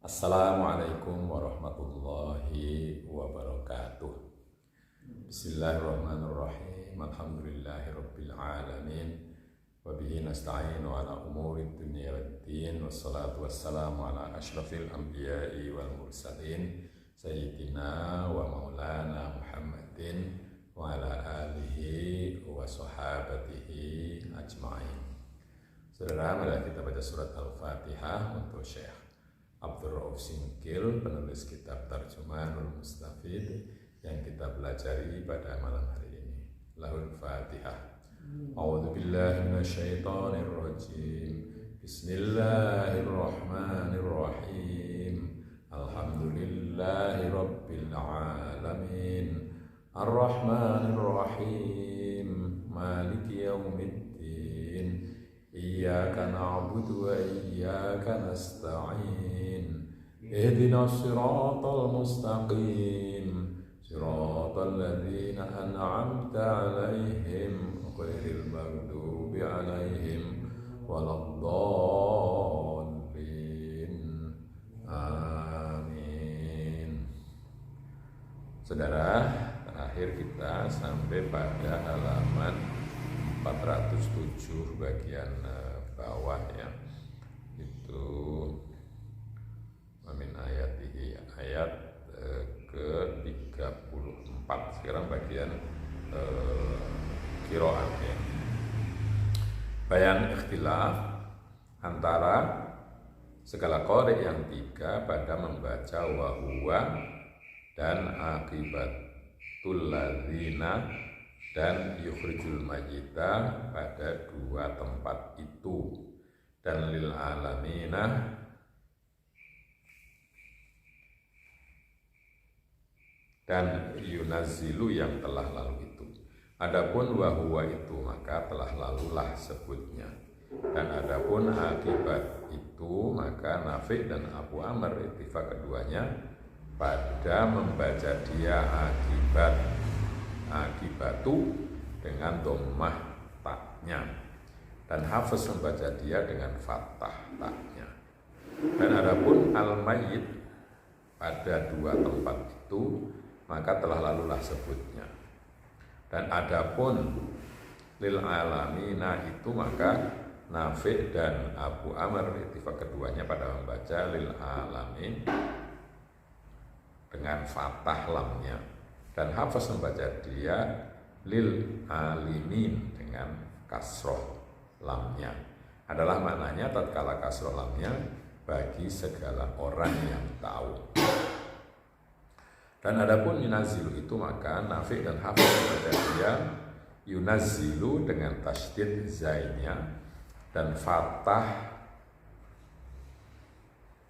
Assalamualaikum warahmatullahi wabarakatuh. Bismillahirrahmanirrahim. Alhamdulillahirabbil alamin. Wa bihi nasta'inu ala umurid dunya waddin. Wassalatu wassalamu ala asyrafil anbiya'i wal mursalin sayyidina wa maulana Muhammadin wa ala alihi wa sahabatihi ajma'in. Saudara, mari kita baca surat Al-Fatihah untuk Syekh Abdul Rauf Singkil, penulis kitab Tarjumanul Mustafid yang kita pelajari pada malam hari ini. Lahul Fatihah. A'udzu billahi minasyaitonir rajim. Bismillahirrahmanirrahim. Alhamdulillahi rabbil alamin. Arrahmanir rahim. Maliki yaumiddin. Iyyaka na'budu wa iyyaka nasta'in. Ihdinas siratal mustaqim. Siratal ladzina an'amta 'alaihim ghairil maghdubi 'alaihim waladdallin. Amin. Saudara, terakhir kita sampai pada halaman 407 bagian bawah ya, itu min ayatihi, ayat ke-34. Sekarang bagian qiraat ya. Bayan ikhtilaf antara segala qari yang tiga pada membaca wa huwa dan akibatul ladzina dan yukhrijul mayyita pada dua tempat itu, dan lil alamina dan yunazzilu yang telah lalu itu. Adapun wa huwa itu maka telah lalulah sebutnya, dan adapun akibat itu maka Nafi' dan Abu Amr ittifaq keduanya pada membaca dia akibatu dengan dhammah taknya, dan Hafiz membaca dia dengan fathah taknya. Dan adapun al-mayyit pada dua tempat itu maka telah lalulah sebutnya, dan adapun lil alamina itu maka Nafi' dan Abu Amr ittifaq keduanya pada membaca lil alamin dengan fathah lamnya, dan Hafiz membaca dia lil alimin dengan kasroh lamnya. Adalah maknanya tatkala kasroh lamnya bagi segala orang yang tahu. Dan adapun yunazzilu itu maka Nafi' dan Hafiz membaca dia yunazzilu dengan tasydid zainnya dan fathah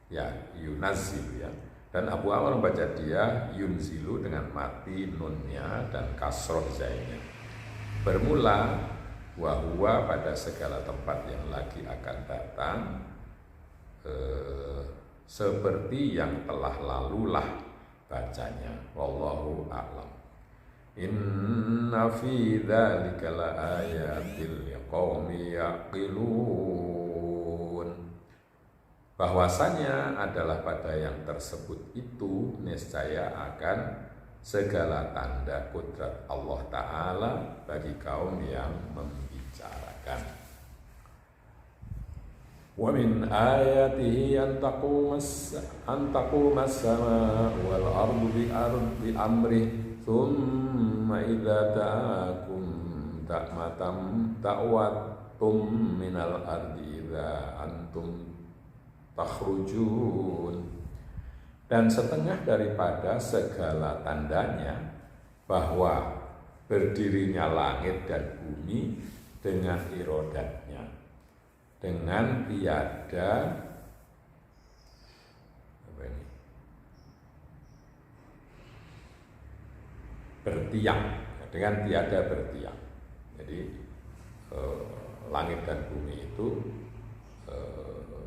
ya, yunazzilu ya. Dan Abu Amr membaca dia yunzilu dengan mati nunnya dan kasroh zainnya. Bermula wa huwa pada segala tempat yang lagi akan datang, seperti yang telah lalulah bacanya. Wallahu a'lam. Inna fi dzalika laayatil liqaumi yaqilun. Bahwasanya adalah pada yang tersebut itu niscaya akan segala tanda kudrat Allah Ta'ala bagi kaum yang membicarakan. Wa min ayatihi an taqumas sama wal ardu bi amri thumma idza ta'akum ta'watum minal ardi idza antum takhrujun. Dan setengah daripada segala tandanya bahwa berdirinya langit dan bumi dengan irodatnya, dengan tiada bertiang, dengan tiada bertiang. Jadi langit dan bumi itu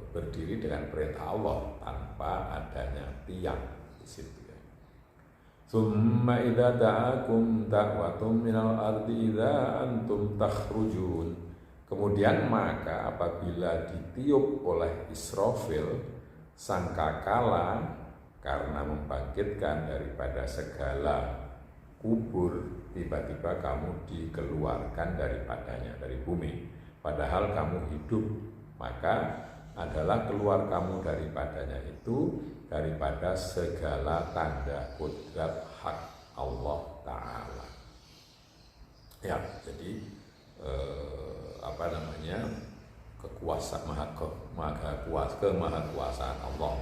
berdiri dengan perintah Allah tanpa adanya tiang di situ ya. Summa idza ta'akum ta'watum minal ardi idza antum takhrujun. Kemudian maka apabila ditiup oleh Israfil sangkakala karena membangkitkan daripada segala kubur, tiba-tiba kamu dikeluarkan daripadanya, dari bumi, padahal kamu hidup, maka adalah keluar kamu daripadanya itu daripada segala tanda kudrat hak Allah Ta'ala. Ya, jadi kemahakuasaan Allah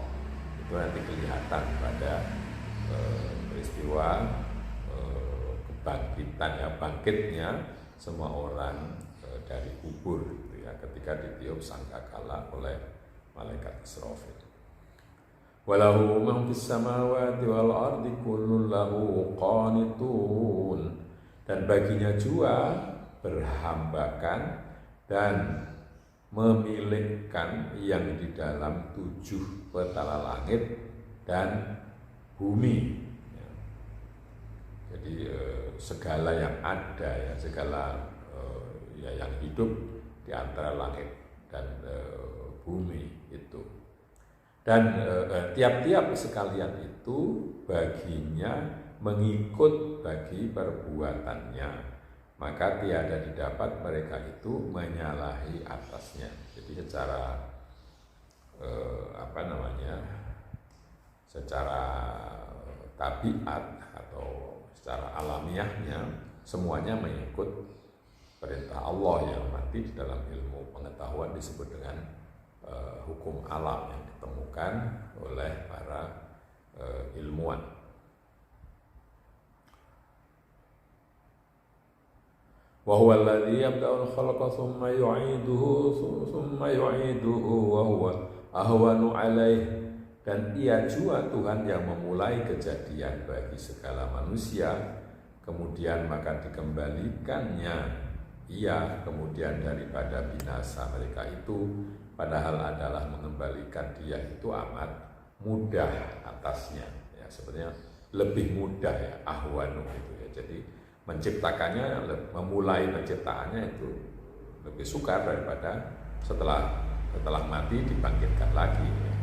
itu nanti kelihatan pada peristiwa kebangkitan, ya, bangkitnya semua orang dari kubur, gitu ya, ketika ditiup sangkakala oleh malaikat Israfil. Walahu man fis samawati wal ardi kullun lahu qanitun, dan baginya juga berhambakan dan memilihkan yang di dalam 7 petala langit dan bumi. Jadi segala yang ada, ya, segala yang hidup di antara langit dan bumi itu. Dan tiap-tiap sekalian itu baginya mengikut bagi perbuatannya, maka tiada didapat mereka itu menyalahi atasnya. Jadi secara secara tabiat atau secara alamiahnya semuanya mengikut perintah Allah yang nanti di dalam ilmu pengetahuan disebut dengan hukum alam yang ditemukan oleh para ilmuwan. Wa huwa alladhi yabda'ul khalqa thumma yu'iduhu wa huwa ahwanu alaih, dan ia juga Tuhan yang memulai kejadian bagi segala manusia, kemudian maka dikembalikannya ia kemudian daripada binasa mereka itu, padahal adalah mengembalikan dia itu amat mudah atasnya, ya, sebenarnya lebih mudah, ya, ahwanu itu, ya. Jadi menciptakannya, memulai penciptaannya itu lebih sukar daripada setelah mati dibangkitkan lagi, ya.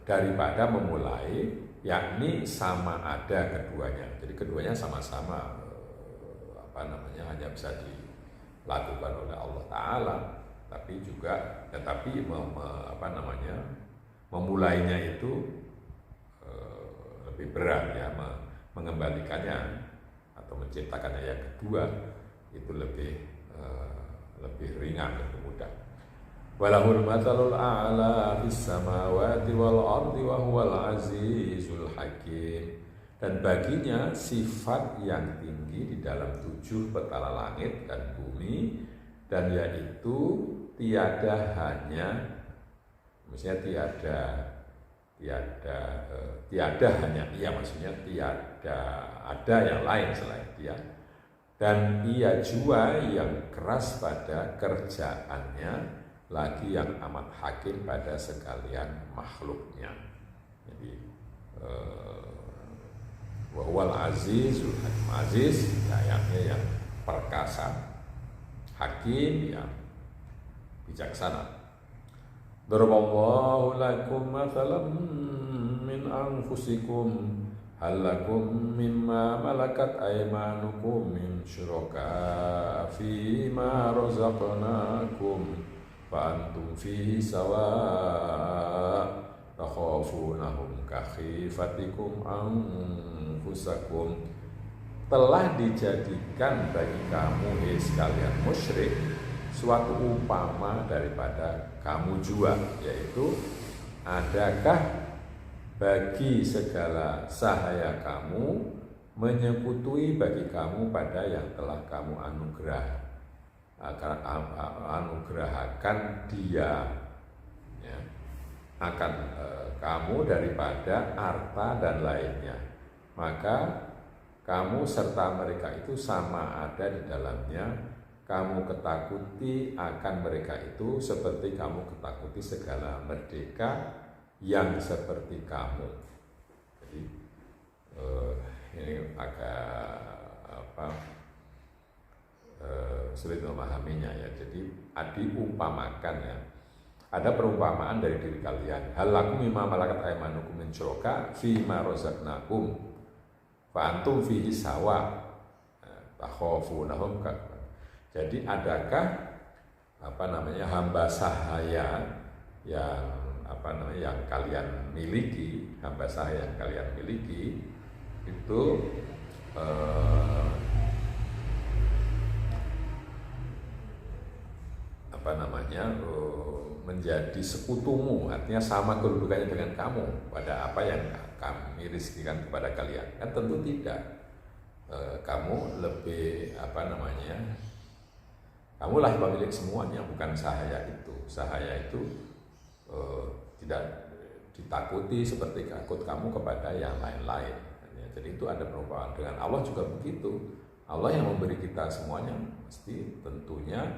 Daripada memulai, yakni sama ada keduanya. Jadi keduanya sama-sama hanya bisa dilakukan oleh Allah Ta'ala, tapi juga memulainya itu lebih berat, ya, mengembalikannya atau menciptakannya yang kedua itu lebih ringan, lebih mudah. Walahul matsalul a'la fis samawati wal ardi wa huwal azizul hakim, dan baginya sifat yang tinggi di dalam 7 petala langit dan bumi, dan yaitu tiada hanya hanya ia, maksudnya tiada ada yang lain selain dia, dan ia juga yang keras pada kerjaannya, lagi yang amat hakim pada sekalian makhluknya. Jadi wa huwal azizul hakim, aziz ayatnya yang perkasa, hakim yang bijaksana. Daraballahu lakum mathalan min anfusikum hal lakum mimma malakat aymanukum min syuraka fi ma razaqnakum fa antum fihi sawa takhafunahum kakhifatikum anfusakum. Telah dijadikan bagi kamu sekalian musyrik suatu upama daripada kamu jua, yaitu adakah bagi segala sahaya kamu menyekutui bagi kamu pada yang telah kamu anugerahkan dia, ya, akan kamu daripada harta dan lainnya, maka kamu serta mereka itu sama ada di dalamnya. Kamu ketakuti akan mereka itu seperti kamu ketakuti segala merdeka yang seperti kamu. Jadi ini agak sulit memahaminya, ya. Jadi diumpamakan, ya, ada perumpamaan dari diri kalian. Hal lakum mimma malakat aymanukum min syuraka fi ma razaqnakum fa antum fihi sawa takhafunahum. Jadi adakah hamba sahaya yang yang kalian miliki, hamba sahaya yang kalian miliki itu menjadi sekutumu, artinya sama kedudukannya dengan kamu pada apa yang kami rizkikan kepada kalian. Kan tentu tidak. Kamu lebih kamulah pemilik semuanya, bukan sahaya itu. Sahaya itu tidak ditakuti seperti takut kamu kepada yang lain-lain. Jadi itu ada perumpamaan. Dengan Allah juga begitu. Allah yang memberi kita semuanya mesti tentunya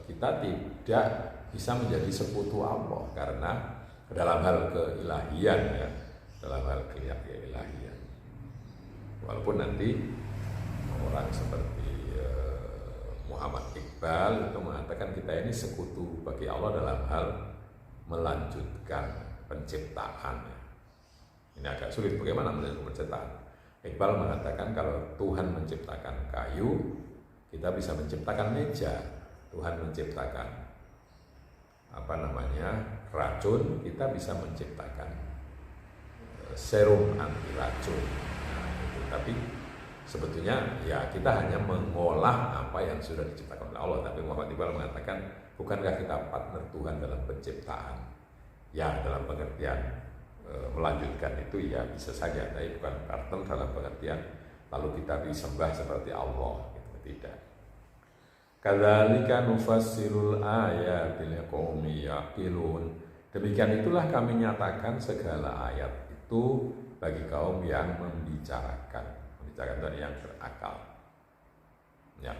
kita tidak bisa menjadi sekutu Allah, karena dalam hal keilahian ya, dalam hal keilahian. Walaupun nanti orang seperti Muhammad Iqbal itu mengatakan kita ini sekutu bagi Allah dalam hal melanjutkan penciptaan. Ini agak sulit, bagaimana melanjutkan penciptaan? Iqbal mengatakan kalau Tuhan menciptakan kayu, kita bisa menciptakan meja. Tuhan menciptakan racun, kita bisa menciptakan serum anti racun. Tapi sebetulnya ya kita hanya mengolah apa yang sudah diciptakan oleh Allah. Tapi Muhammad Iqbal mengatakan, bukankah kita partner Tuhan dalam penciptaan? Ya, dalam pengertian melanjutkan itu ya bisa saja, tapi bukan partner dalam pengertian lalu kita disembah seperti Allah, gitu. Tidak. Kadzalika nufassirul ayati liqaumin yaqilun. Demikian itulah kami nyatakan segala ayat itu bagi kaum yang membicarakan dan yang berakal. Ya.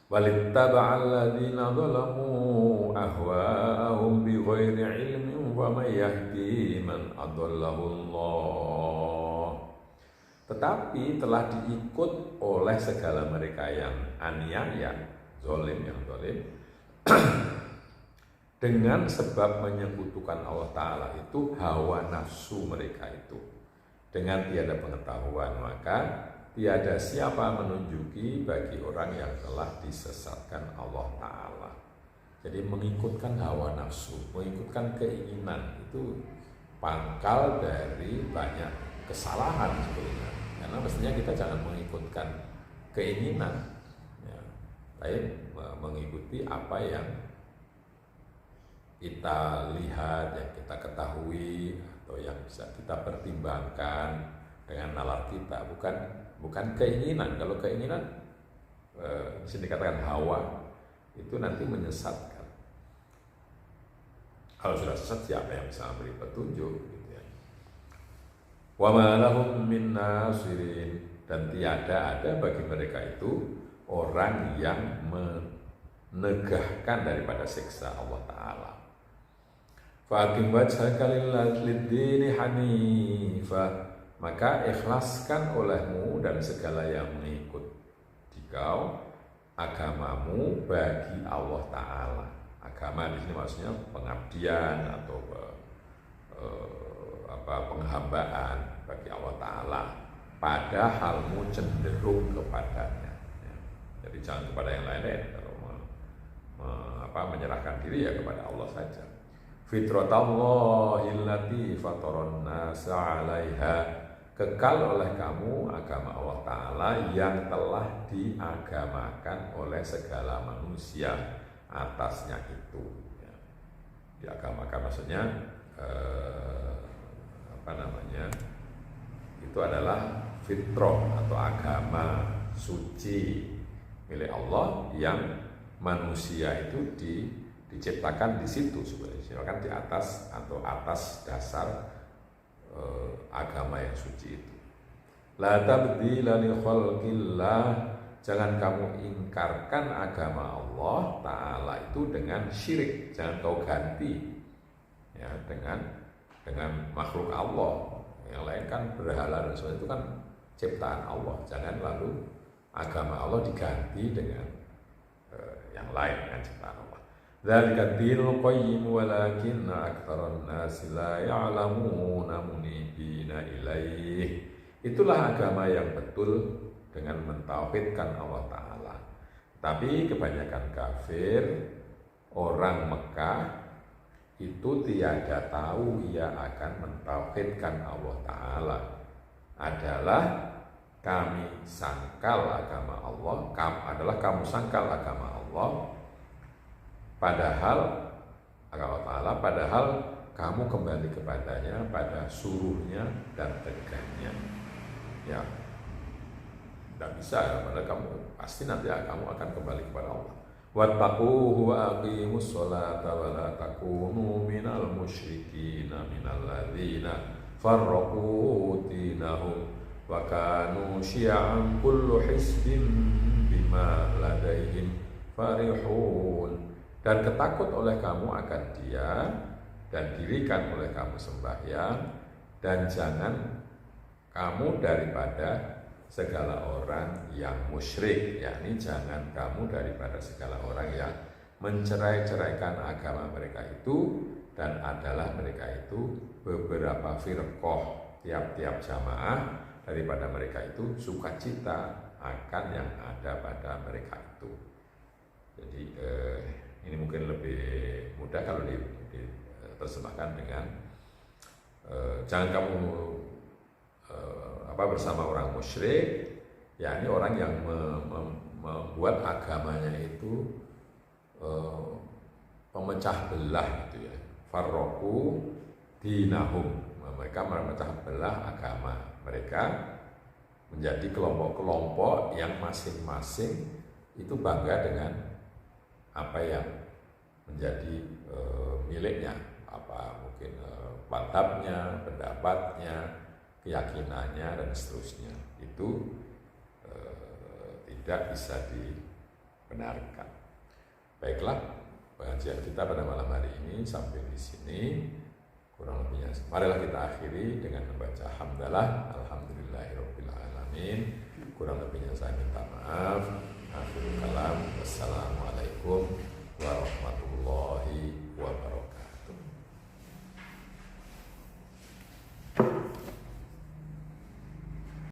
Walittaba'al ladzina zalamu ahwa'ahum bighairi ilmin wa may yahdi man adallahu. Tetapi telah diikut oleh segala mereka yang aniaya, zalim, dengan sebab menyekutukan Allah Ta'ala itu hawa nafsu mereka itu. Dengan tiada pengetahuan, maka tiada siapa menunjuki bagi orang yang telah disesatkan Allah Ta'ala. Jadi mengikutkan hawa nafsu, mengikutkan keinginan itu pangkal dari banyak kesalahan sebenarnya. Karena mestinya kita jangan mengikutkan keinginan, ya, tapi mengikuti apa yang kita lihat, yang kita ketahui, atau yang bisa kita pertimbangkan dengan nalar kita, bukan keinginan. Kalau keinginan bisa dikatakan hawa, itu nanti menyesatkan. Kalau sudah sesat, siapa yang bisa memberi petunjuk? Gitu ya. Wa ma lahum min nasirin, dan tiada ada bagi mereka itu orang yang menegahkan daripada siksa Allah Ta'ala. Fa'akim wajhaka lid-dini hanifah, maka ikhlaskan olehmu dan segala yang mengikut dikau agamamu bagi Allah Ta'ala. Agama di sini maksudnya pengabdian atau penghambaan bagi Allah Ta'ala pada halmu cenderung kepadanya. Ya. Jadi jangan kepada yang lain-lain. Kalau menyerahkan diri ya kepada Allah saja. Fitratallahi allati fataran nasa 'alaiha, kekal oleh kamu agama Allah Ta'ala yang telah diagamakan oleh segala manusia atasnya itu. Ya. Diagamakan maksudnya itu adalah fitrah atau agama suci milik Allah yang manusia itu diciptakan di situ sebenarnya, di atas atau atas dasar agama yang suci itu. La tabdila li khalqillah, jangan kamu ingkarkan agama Allah Ta'ala itu dengan syirik, jangan kau ganti ya dengan makhluk Allah. Yang lain kan berhala dan sebagainya, itu kan ciptaan Allah. Jangan lalu agama Allah diganti dengan yang lain dengan ciptaan Allah. Dzalika dinul qayyim walakinna aktsaran nasi la ya'lamuna munibina ilaih. Itulah agama yang betul dengan mentauhidkan Allah Ta'ala. Tapi kebanyakan kafir, orang Mekah itu tiada tahu ia akan mentauhidkan Allah Ta'ala. Adalah kami sangkal agama Allah, kamu sangkal agama Allah, padahal agama Ta'ala, padahal kamu kembali kepadanya pada suruhnya dan tegaknya. Ya, tidak bisa, padahal kamu pasti nanti kamu akan kembali kepada Allah. Wattaquhu wa aqimus sholata wa la takunu minal musyrikin minal ladzina farraqu dinahum wa kanu syi'an kullu hizbin bima ladaihim farihun. Dan ketakut oleh kamu akan Dia dan dirikan oleh kamu sembahyang, dan jangan kamu daripada segala orang yang musyrik, yakni jangan kamu daripada segala orang yang mencerai-ceraikan agama mereka itu, dan adalah mereka itu beberapa firqah, tiap-tiap jamaah daripada mereka itu sukacita akan yang ada pada mereka itu. Jadi ini mungkin lebih mudah kalau diterjemahkan dengan jangan kamu bersama orang musyrik, yakni orang yang membuat agamanya itu pemecah belah gitu ya. Farraqu dinahum, mereka memecah belah agama mereka menjadi kelompok-kelompok yang masing-masing itu bangga dengan apa yang menjadi miliknya, apa mungkin madhabnya, pendapatnya, keyakinannya, dan seterusnya. Itu tidak bisa dibenarkan. Baiklah, pengajian kita pada malam hari ini sampai di sini. Kurang lebihnya, marilah kita akhiri dengan membaca hamdalah, alhamdulillahirabbil alamin. Kurang lebihnya saya minta maaf. Akhirul kalam. Wassalamualaikum warahmatullahi wabarakatuh.